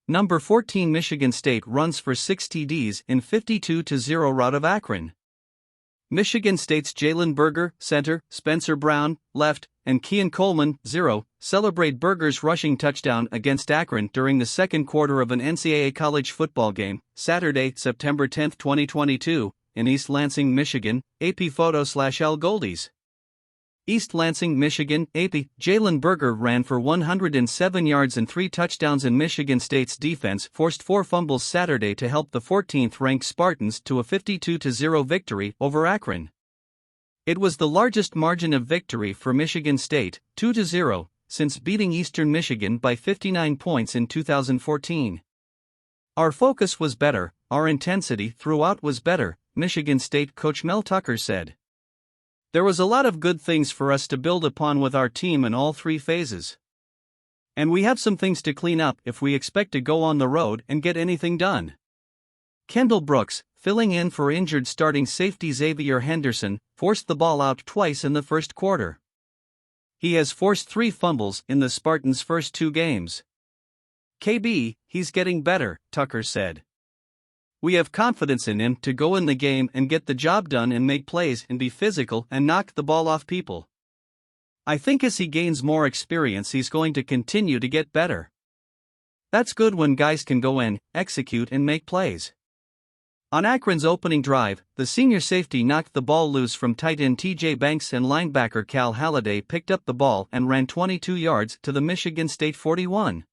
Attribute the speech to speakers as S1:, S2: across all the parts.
S1: Number 14 Michigan State runs for 6 TDs in 52-0 rout of Akron. Michigan State's Jalen Berger, center, Spencer Brown, left, and Keon Coleman, 0, celebrate Berger's rushing touchdown against Akron during the second quarter of an NCAA college football game, Saturday, September 10, 2022, in East Lansing, Michigan, AP Photo/L Goldies. East Lansing, Michigan, AP, Jalen Berger ran for 107 yards and 3 touchdowns in Michigan State's defense forced 4 fumbles Saturday to help the 14th-ranked Spartans to a 52-0 victory over Akron. It was the largest margin of victory for Michigan State, 2-0, since beating Eastern Michigan by 59 points in 2014. Our focus was better, our intensity throughout was better, Michigan State coach Mel Tucker said. There was a lot of good things for us to build upon with our team in all 3 phases. And we have some things to clean up if we expect to go on the road and get anything done. Kendall Brooks, filling in for injured starting safety Xavier Henderson, forced the ball out twice in the first quarter. He has forced 3 fumbles in the Spartans' first 2 games. KB, he's getting better, Tucker said. We have confidence in him to go in the game and get the job done and make plays and be physical and knock the ball off people. I think as he gains more experience he's going to continue to get better. That's good when guys can go in, execute and make plays. On Akron's opening drive, the senior safety knocked the ball loose from tight end TJ Banks and linebacker Cal Halliday picked up the ball and ran 22 yards to the Michigan State 41.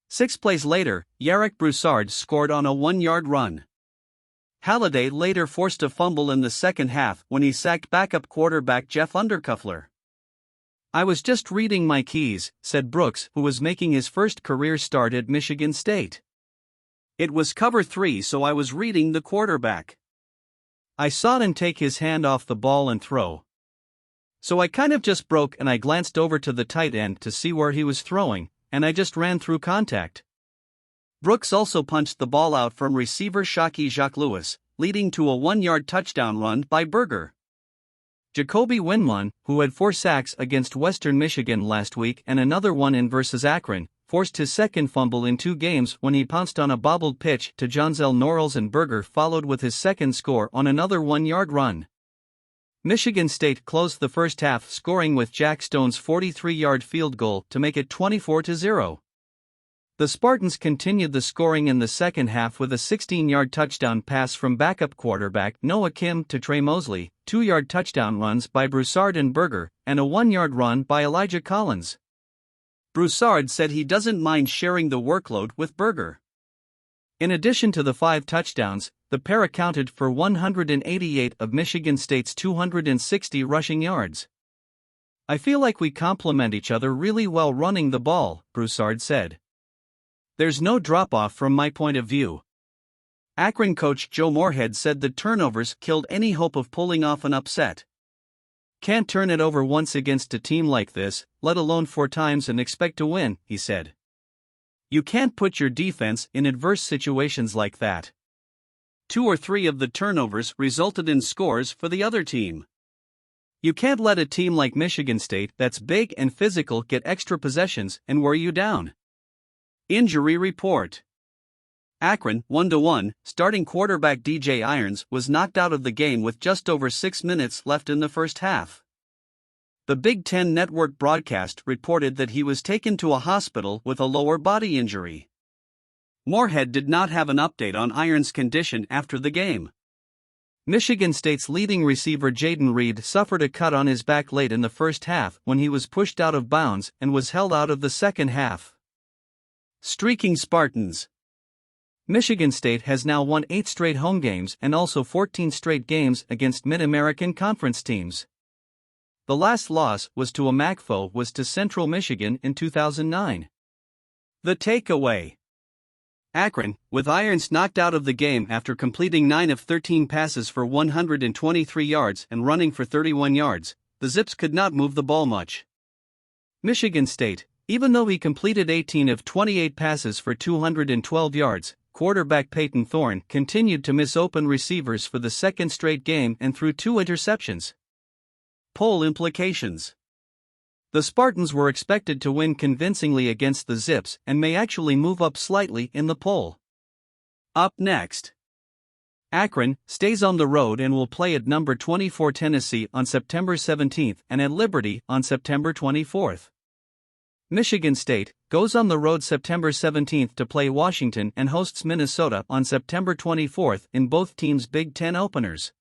S1: 6 plays later, Yarrick Broussard scored on a 1-yard run. Halliday later forced a fumble in the second half when he sacked backup quarterback Jeff Undercuffler. I was just reading my keys, said Brooks, who was making his first career start at Michigan State. It was cover 3, so I was reading the quarterback. I saw him take his hand off the ball and throw. So I kind of just broke and I glanced over to the tight end to see where he was throwing, and I just ran through contact. Brooks also punched the ball out from receiver Shockey Jacques Lewis, leading to a 1-yard touchdown run by Berger. Jacoby Winmon, who had 4 sacks against Western Michigan last week and another one in versus Akron, forced his second fumble in 2 games when he pounced on a bobbled pitch to Jonzel Norrells, and Berger followed with his second score on another 1-yard run. Michigan State closed the first half scoring with Jack Stone's 43-yard field goal to make it 24-0. The Spartans continued the scoring in the second half with a 16-yard touchdown pass from backup quarterback Noah Kim to Trey Mosley, 2-yard touchdown runs by Broussard and Berger, and a 1-yard run by Elijah Collins. Broussard said he doesn't mind sharing the workload with Berger. In addition to the 5 touchdowns, the pair accounted for 188 of Michigan State's 260 rushing yards. I feel like we complement each other really well running the ball, Broussard said. There's no drop-off from my point of view. Akron coach Joe Moorhead said the turnovers killed any hope of pulling off an upset. Can't turn it over once against a team like this, let alone 4 times and expect to win, he said. You can't put your defense in adverse situations like that. 2 or 3 of the turnovers resulted in scores for the other team. You can't let a team like Michigan State that's big and physical get extra possessions and wear you down. Injury report. Akron, 1-1, starting quarterback DJ Irons was knocked out of the game with just over 6 minutes left in the first half. The Big Ten Network broadcast reported that he was taken to a hospital with a lower body injury. Moorhead did not have an update on Irons' condition after the game. Michigan State's leading receiver Jaden Reed suffered a cut on his back late in the first half when he was pushed out of bounds and was held out of the second half. Streaking Spartans. Michigan State has now won 8 straight home games and also 14 straight games against Mid-American Conference teams. The last loss was to a MAC foe was to Central Michigan in 2009. The takeaway. Akron, with Irons knocked out of the game after completing 9 of 13 passes for 123 yards and running for 31 yards, the Zips could not move the ball much. Michigan State, even though he completed 18 of 28 passes for 212 yards, quarterback Peyton Thorne continued to miss open receivers for the second straight game and threw 2 interceptions. Poll implications. The Spartans were expected to win convincingly against the Zips and may actually move up slightly in the poll. Up next, Akron stays on the road and will play at number 24 Tennessee on September 17 and at Liberty on September 24. Michigan State goes on the road September 17 to play Washington and hosts Minnesota on September 24 in both teams' Big Ten openers.